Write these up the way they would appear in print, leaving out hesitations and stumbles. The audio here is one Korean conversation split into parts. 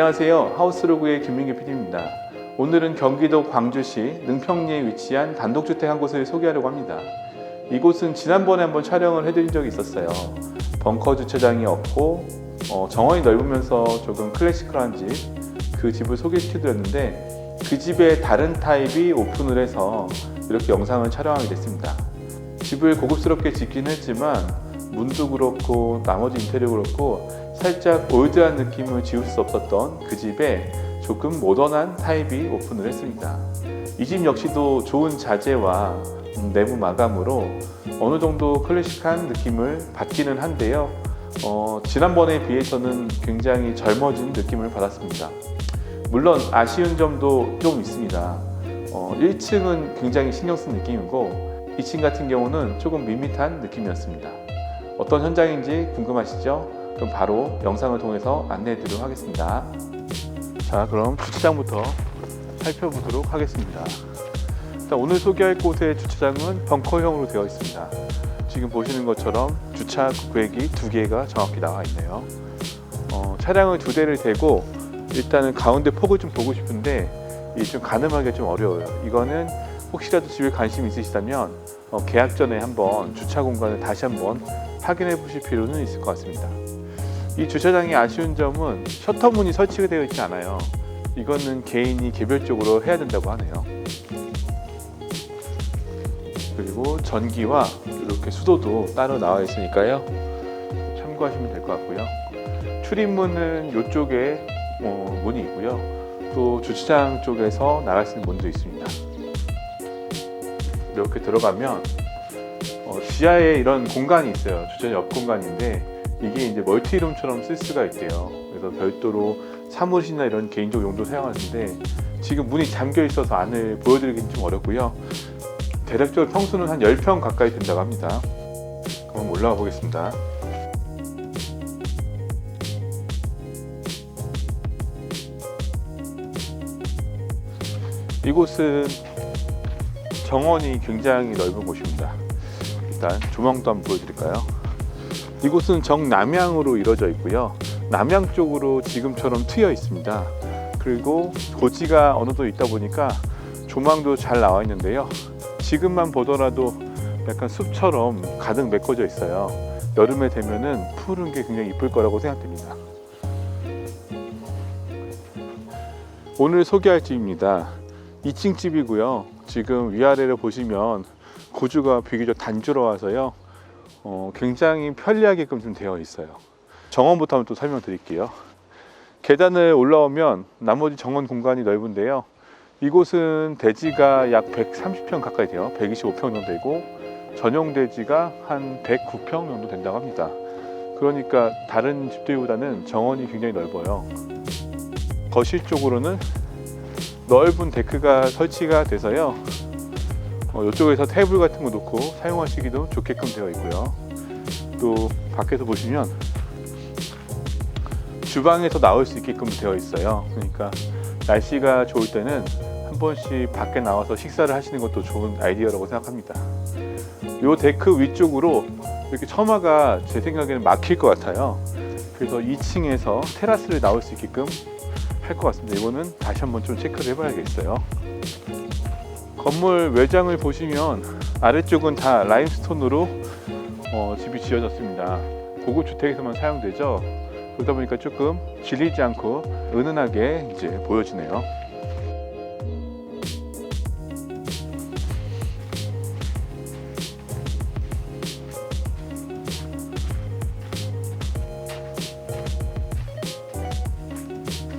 안녕하세요. 하우스로그의 김민규 PD입니다. 오늘은 경기도 광주시 능평리에 위치한 단독주택 한 곳을 소개하려고 합니다. 이곳은 지난번에 한번 촬영을 해드린 적이 있었어요. 벙커 주차장이 없고 정원이 넓으면서 조금 클래시컬한 집, 그 집을 소개시켜드렸는데 그 집의 다른 타입이 오픈을 해서 이렇게 영상을 촬영하게 됐습니다. 집을 고급스럽게 짓긴 했지만 문도 그렇고 나머지 인테리어 그렇고 살짝 올드한 느낌을 지울 수 없었던 그 집에 조금 모던한 타입이 오픈을 했습니다. 이 집 역시도 좋은 자재와 내부 마감으로 어느 정도 클래식한 느낌을 받기는 한데요. 지난번에 비해서는 굉장히 젊어진 느낌을 받았습니다. 물론 아쉬운 점도 좀 있습니다. 1층은 굉장히 신경 쓴 느낌이고 2층 같은 경우는 조금 밋밋한 느낌이었습니다. 어떤 현장인지 궁금하시죠? 그럼 바로 영상을 통해서 안내해 드리도록 하겠습니다. 자, 그럼 주차장부터 살펴보도록 하겠습니다. 일단 오늘 소개할 곳의 주차장은 벙커형으로 되어 있습니다. 지금 보시는 것처럼 주차 구획이 2개가 정확히 나와 있네요. 차량을 2대를 대고 일단은 가운데 폭을 좀 보고 싶은데 이게 좀 가늠하기가 좀 어려워요. 이거는 혹시라도 집에 관심 있으시다면 계약 전에 한번 주차 공간을 다시 한번 확인해 보실 필요는 있을 것 같습니다. 이 주차장의 아쉬운 점은 셔터문이 설치가 되어 있지 않아요. 이거는 개인이 개별적으로 해야 된다고 하네요. 그리고 전기와 이렇게 수도도 따로 나와 있으니까요. 참고하시면 될 것 같고요. 출입문은 이쪽에 문이 있고요. 또 주차장 쪽에서 나갈 수 있는 문도 있습니다. 이렇게 들어가면 지하에 이런 공간이 있어요. 주차장 옆 공간인데 이게 이제 멀티룸처럼 쓸 수가 있대요. 그래서 별도로 사무실이나 이런 개인적 용도 사용하는데 지금 문이 잠겨 있어서 안을 보여드리기는 좀 어렵고요. 대략적으로 평수는 한 10평 가까이 된다고 합니다. 그럼 올라가 보겠습니다. 이곳은 정원이 굉장히 넓은 곳입니다. 일단 조망도 한번 보여드릴까요? 이곳은 정남향으로 이루어져 있고요. 남향 쪽으로 지금처럼 트여 있습니다. 그리고 고지가 어느 정도 있다 보니까 조망도 잘 나와 있는데요. 지금만 보더라도 약간 숲처럼 가득 메꿔져 있어요. 여름에 되면은 푸른 게 굉장히 이쁠 거라고 생각됩니다. 오늘 소개할 집입니다. 2층 집이고요. 지금 위아래를 보시면 고주가 비교적 단조로워서요. 굉장히 편리하게끔 좀 되어 있어요. 정원부터 한번 또 설명드릴게요. 계단을 올라오면 나머지 정원 공간이 넓은데요. 이곳은 대지가 약 130평 가까이 돼요. 125평 정도 되고 전용 대지가 한 109평 정도 된다고 합니다. 그러니까 다른 집들보다는 정원이 굉장히 넓어요. 거실 쪽으로는 넓은 데크가 설치가 돼서요. 이쪽에서 테이블 같은 거 놓고 사용하시기도 좋게끔 되어 있고요. 또 밖에서 보시면 주방에서 나올 수 있게끔 되어 있어요. 그러니까 날씨가 좋을 때는 한 번씩 밖에 나와서 식사를 하시는 것도 좋은 아이디어라고 생각합니다. 이 데크 위쪽으로 이렇게 처마가 제 생각에는 막힐 것 같아요. 그래서 2층에서 테라스를 나올 수 있게끔 할 것 같습니다. 이거는 다시 한번 좀 체크를 해봐야겠어요. 건물 외장을 보시면 아래쪽은 다 라임스톤으로 집이 지어졌습니다. 고급 주택에서만 사용되죠. 그러다 보니까 조금 질리지 않고 은은하게 이제 보여지네요.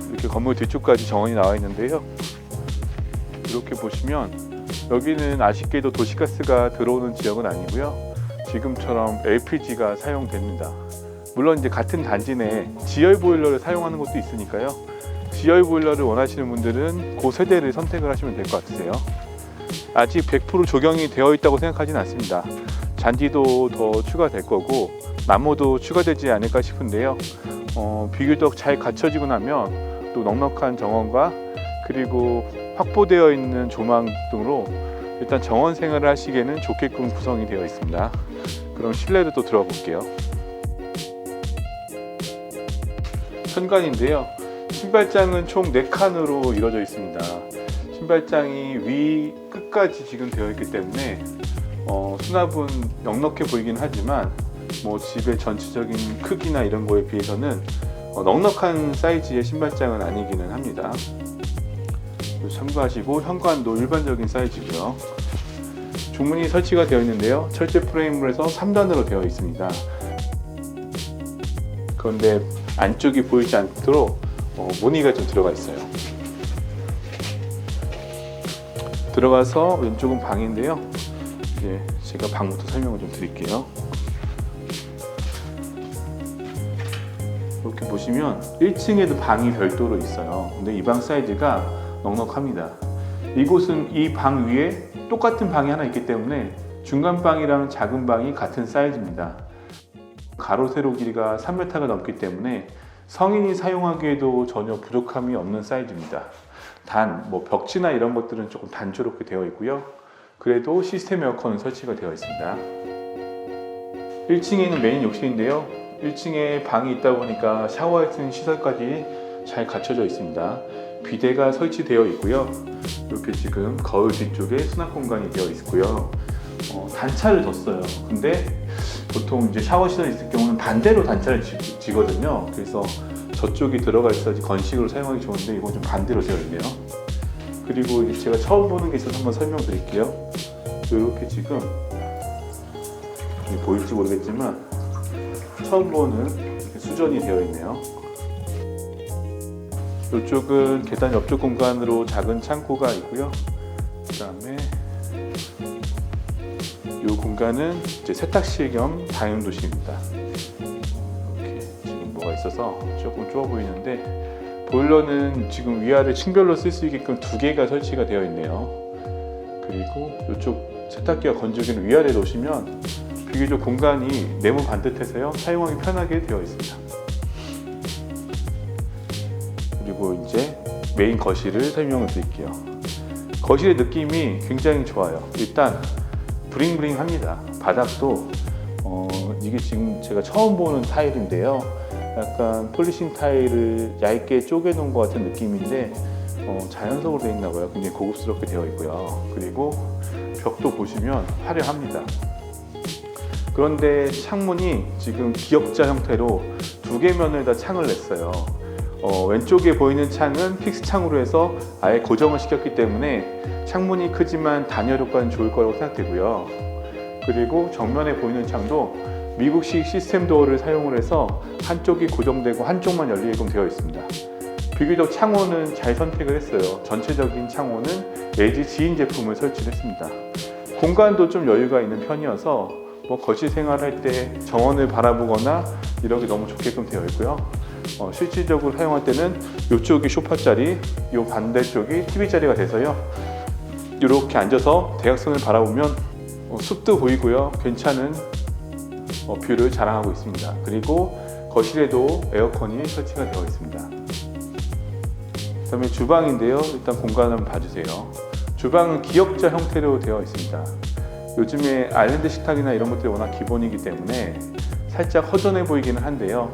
이렇게 건물 뒤쪽까지 정원이 나와 있는데요. 이렇게 보시면 여기는 아쉽게도 도시가스가 들어오는 지역은 아니고요. 지금처럼 LPG가 사용됩니다. 물론 이제 같은 단지 내 지열 보일러를 사용하는 곳도 있으니까요. 지열 보일러를 원하시는 분들은 그 세대를 선택을 하시면 될 것 같으세요. 아직 100% 적용이 되어 있다고 생각하지는 않습니다. 잔디도 더 추가될 거고 나무도 추가되지 않을까 싶은데요. 비교적 잘 갖춰지고 나면 또 넉넉한 정원과 그리고 확보되어 있는 조망 등으로 일단 정원 생활을 하시기에는 좋게끔 구성이 되어 있습니다. 그럼 실내로 또 들어가 볼게요. 현관인데요. 신발장은 총 4칸으로 이루어져 있습니다. 신발장이 위 끝까지 지금 되어 있기 때문에 수납은 넉넉해 보이긴 하지만 뭐 집의 전체적인 크기나 이런 거에 비해서는 넉넉한 사이즈의 신발장은 아니기는 합니다. 참고하시고 현관도 일반적인 사이즈고요. 중문이 설치가 되어 있는데요. 철제 프레임으로 해서 3단으로 되어 있습니다. 그런데 안쪽이 보이지 않도록 무늬가 좀 들어가 있어요. 들어가서 왼쪽은 방인데요. 이제 제가 방부터 설명을 좀 드릴게요. 이렇게 보시면 1층에도 방이 별도로 있어요. 근데 이 방 사이즈가 넉넉합니다. 이곳은 이 방 위에 똑같은 방이 하나 있기 때문에 중간 방이랑 작은 방이 같은 사이즈입니다. 가로 세로 길이가 3m가 넘기 때문에 성인이 사용하기에도 전혀 부족함이 없는 사이즈입니다. 단 벽지나 이런 것들은 조금 단조롭게 되어 있고요. 그래도 시스템 에어컨은 설치가 되어 있습니다. 1층에는 메인 욕실인데요. 1층에 방이 있다 보니까 샤워할 수 있는 시설까지 잘 갖춰져 있습니다. 비데가 설치되어 있고요. 이렇게 지금 거울 뒤쪽에 수납 공간이 되어 있고요. 단차를 뒀어요. 근데 보통 이제 샤워 시설 있을 경우는 반대로 단차를 지거든요. 그래서 저쪽이 들어가 있어야지 건식으로 사용하기 좋은데 이건 좀 반대로 되어 있네요. 그리고 이제 제가 처음 보는 게 있어서 한번 설명드릴게요. 이렇게 지금 보일지 모르겠지만 처음 보는 이렇게 수전이 되어 있네요. 이쪽은 계단 옆쪽 공간으로 작은 창고가 있고요. 그 다음에 이 공간은 이제 세탁실 겸 다용도실입니다. 이렇게 지금 뭐가 있어서 조금 좁아 보이는데 보일러는 지금 위아래 층별로 쓸 수 있게끔 2개가 설치가 되어 있네요. 그리고 이쪽 세탁기와 건조기를 위아래 놓으시면 비교적 공간이 네모 반듯해서요 사용하기 편하게 되어 있습니다. 그리고 이제 메인 거실을 설명을 드릴게요. 거실의 느낌이 굉장히 좋아요. 일단 브링브링합니다. 바닥도 이게 지금 제가 처음 보는 타일인데요. 약간 폴리싱 타일을 얇게 쪼개 놓은 것 같은 느낌인데 자연석으로 되어 있나 봐요. 굉장히 고급스럽게 되어 있고요. 그리고 벽도 보시면 화려합니다. 그런데 창문이 지금 기역자 형태로 2개 면을 다 창을 냈어요. 왼쪽에 보이는 창은 픽스 창으로 해서 아예 고정을 시켰기 때문에 창문이 크지만 단열 효과는 좋을 거라고 생각되고요. 그리고 정면에 보이는 창도 미국식 시스템 도어를 사용을 해서 한쪽이 고정되고 한쪽만 열리게끔 되어 있습니다. 비교적 창호는 잘 선택을 했어요. 전체적인 창호는 LG 지인 제품을 설치를 했습니다. 공간도 좀 여유가 있는 편이어서 거실 생활할 때 정원을 바라보거나 이러기 너무 좋게끔 되어 있고요. 실질적으로 사용할 때는 이쪽이 소파 자리, 이 반대쪽이 TV 자리가 돼서요. 이렇게 앉아서 대각선을 바라보면 숲도 보이고요. 괜찮은 뷰를 자랑하고 있습니다. 그리고 거실에도 에어컨이 설치가 되어 있습니다. 그 다음에 주방인데요. 일단 공간을 한번 봐주세요. 주방은 기역자 형태로 되어 있습니다. 요즘에 아일랜드 식탁이나 이런 것들이 워낙 기본이기 때문에 살짝 허전해 보이기는 한데요.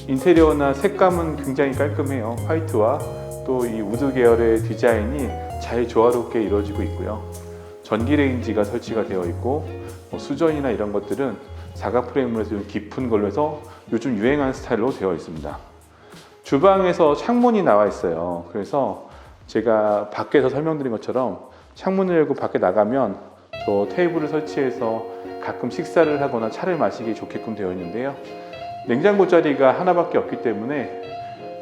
인테리어나 색감은 굉장히 깔끔해요. 화이트와 또 이 우드 계열의 디자인이 잘 조화롭게 이루어지고 있고요. 전기 레인지가 설치가 되어 있고 수전이나 이런 것들은 사각 프레임으로 해서 좀 깊은 걸로 해서 요즘 유행하는 스타일로 되어 있습니다. 주방에서 창문이 나와 있어요. 그래서 제가 밖에서 설명드린 것처럼 창문을 열고 밖에 나가면 저 테이블을 설치해서 가끔 식사를 하거나 차를 마시기 좋게끔 되어 있는데요. 냉장고 자리가 하나밖에 없기 때문에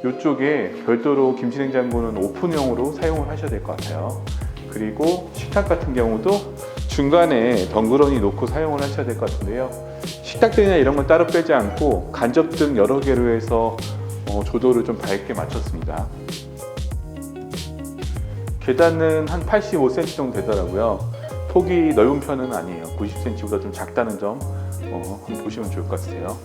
이쪽에 별도로 김치냉장고는 오픈형으로 사용을 하셔야 될 것 같아요. 그리고 식탁 같은 경우도 중간에 덩그러니 놓고 사용을 하셔야 될 것 같은데요. 식탁등이나 이런 건 따로 빼지 않고 간접등 여러 개로 해서 조도를 좀 밝게 맞췄습니다. 계단은 한 85cm 정도 되더라고요. 폭이 넓은 편은 아니에요. 90cm보다 좀 작다는 점 한번 보시면 좋을 것 같아요.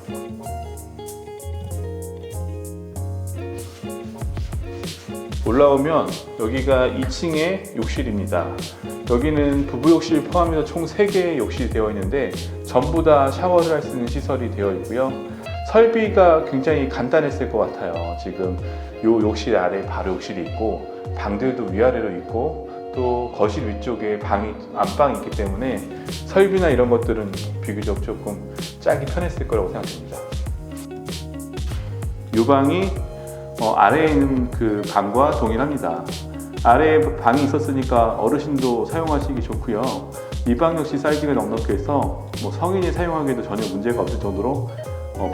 올라오면 여기가 2층의 욕실입니다. 여기는 부부 욕실 포함해서 총 3개의 욕실이 되어 있는데 전부 다 샤워를 할 수 있는 시설이 되어 있고요. 설비가 굉장히 간단했을 것 같아요. 지금 요 욕실 아래 바로 욕실이 있고 방들도 위아래로 있고 또 거실 위쪽에 안방이 있기 때문에 설비나 이런 것들은 비교적 조금 짜기 편했을 거라고 생각됩니다. 이 방이 아래에 있는 그 방과 동일합니다. 아래에 방이 있었으니까 어르신도 사용하시기 좋고요. 이 방 역시 사이즈가 넉넉해서 성인이 사용하기에도 전혀 문제가 없을 정도로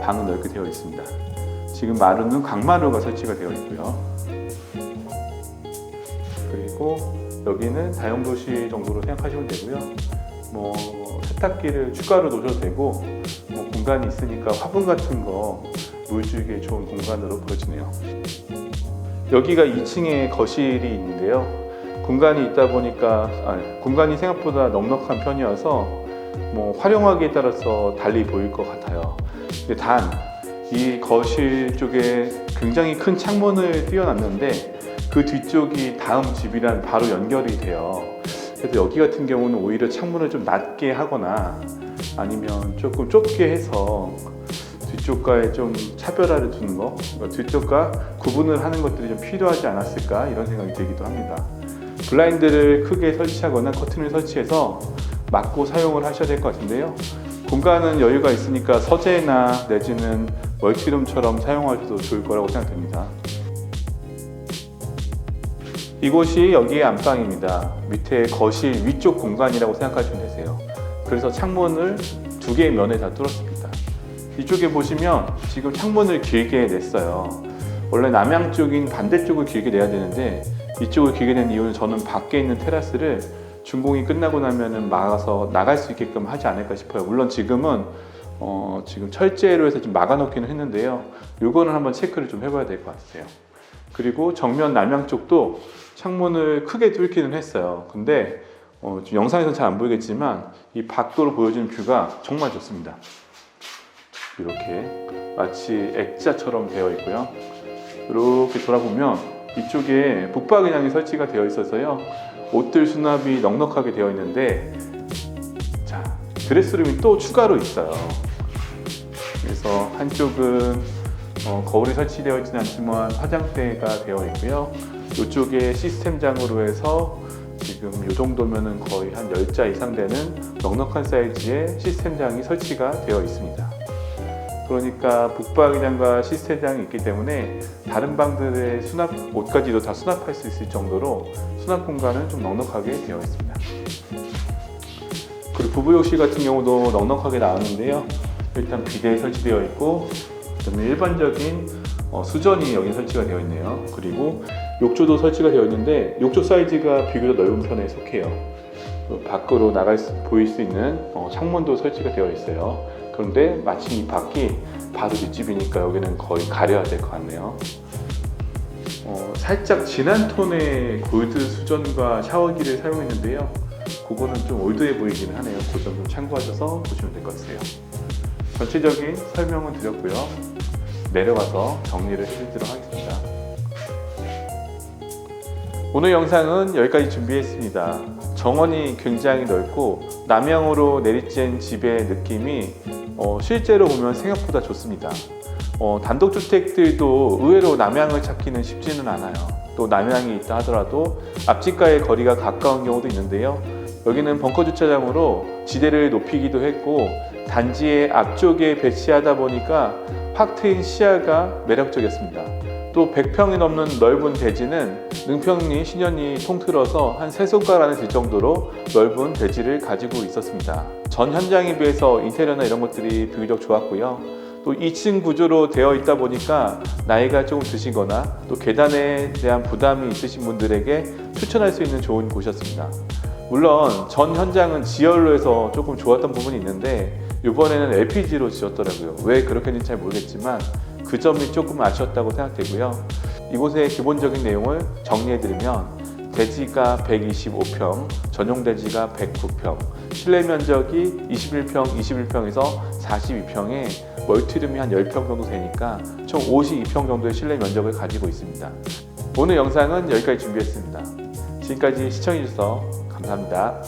방은 넓게 되어 있습니다. 지금 마루는 강마루가 설치가 되어 있고요. 그리고 여기는 다용도실 정도로 생각하시면 되고요. 세탁기를 추가로 놓으셔도 되고 공간이 있으니까 화분 같은 거 물 주기에 좋은 공간으로 보여지네요. 여기가 2층에 거실이 있는데요. 공간이 있다 보니까 공간이 생각보다 넉넉한 편이어서 활용하기에 따라서 달리 보일 것 같아요. 근데 단 이 거실 쪽에 굉장히 큰 창문을 띄워놨는데 그 뒤쪽이 다음 집이랑 바로 연결이 돼요. 그래서 여기 같은 경우는 오히려 창문을 좀 낮게 하거나 아니면 조금 좁게 해서 뒤쪽과의 좀 차별화를 두는 거, 뒤쪽과 구분을 하는 것들이 좀 필요하지 않았을까 이런 생각이 들기도 합니다. 블라인드를 크게 설치하거나 커튼을 설치해서 막고 사용을 하셔야 될 것 같은데요. 공간은 여유가 있으니까 서재나 내지는 멀티룸처럼 사용하셔도 좋을 거라고 생각됩니다. 이곳이 여기의 안방입니다. 밑에 거실 위쪽 공간이라고 생각하시면 되세요. 그래서 창문을 두 개의 면에 다 뚫었습니다. 이쪽에 보시면 지금 창문을 길게 냈어요. 원래 남향 쪽인 반대쪽을 길게 내야 되는데 이쪽을 길게 낸 이유는 저는 밖에 있는 테라스를 준공이 끝나고 나면은 막아서 나갈 수 있게끔 하지 않을까 싶어요. 물론 지금은 지금 철제로 해서 좀 막아놓기는 했는데요. 요거는 한번 체크를 좀 해봐야 될 것 같아요. 그리고 정면 남향 쪽도 창문을 크게 뚫기는 했어요. 근데 지금 영상에서는 잘 안 보이겠지만 이 밖으로 보여지는 뷰가 정말 좋습니다. 이렇게 마치 액자처럼 되어 있고요. 이렇게 돌아보면 이쪽에 북박이장이 설치가 되어 있어서요. 옷들 수납이 넉넉하게 되어 있는데 드레스룸이 또 추가로 있어요. 그래서 한쪽은 거울이 설치되어 있지는 않지만 화장대가 되어 있고요. 이쪽에 시스템장으로 해서 지금 이 정도면은 거의 한 10자 이상 되는 넉넉한 사이즈의 시스템장이 설치가 되어 있습니다. 그러니까 북박이장과 시스템장이 있기 때문에 다른 방들의 옷까지도 다 수납할 수 있을 정도로 수납 공간은 좀 넉넉하게 되어 있습니다. 그리고 부부욕실 같은 경우도 넉넉하게 나왔는데요. 일단 비대 설치되어 있고 그다음에 일반적인 수전이 여기 설치가 되어 있네요. 그리고 욕조도 설치가 되어 있는데 욕조 사이즈가 비교적 넓은 편에 속해요. 밖으로 보일 수 있는 창문도 설치가 되어 있어요. 그런데 마침 이 밖이 바로 뒷집이니까 여기는 거의 가려야 될 것 같네요. 살짝 진한 톤의 골드 수전과 샤워기를 사용했는데요. 그거는 좀 올드해 보이긴 하네요. 그 점 좀 참고하셔서 보시면 될 것 같아요. 전체적인 설명은 드렸고요. 내려가서 정리를 해드리도록 하겠습니다. 오늘 영상은 여기까지 준비했습니다. 정원이 굉장히 넓고 남향으로 내리쬐는 집의 느낌이 실제로 보면 생각보다 좋습니다. 단독주택들도 의외로 남향을 찾기는 쉽지는 않아요. 또 남향이 있다 하더라도 앞집과의 거리가 가까운 경우도 있는데요. 여기는 벙커 주차장으로 지대를 높이기도 했고 단지의 앞쪽에 배치하다 보니까 확 트인 시야가 매력적이었습니다. 또 100평이 넘는 넓은 대지는 능평리, 신현리 통틀어서 한 3손가락 안에 들 정도로 넓은 대지를 가지고 있었습니다. 전 현장에 비해서 인테리어나 이런 것들이 비교적 좋았고요. 또 2층 구조로 되어 있다 보니까 나이가 조금 드시거나 또 계단에 대한 부담이 있으신 분들에게 추천할 수 있는 좋은 곳이었습니다. 물론 전 현장은 지열로 해서 조금 좋았던 부분이 있는데 이번에는 LPG로 지었더라고요. 왜 그렇게 했는지 잘 모르겠지만 그 점이 조금 아쉬웠다고 생각되고요. 이곳의 기본적인 내용을 정리해드리면 대지가 125평, 전용 대지가 109평, 실내 면적이 21평에서 42평에 멀티룸이 한 10평 정도 되니까 총 52평 정도의 실내 면적을 가지고 있습니다. 오늘 영상은 여기까지 준비했습니다. 지금까지 시청해주셔서 감사합니다.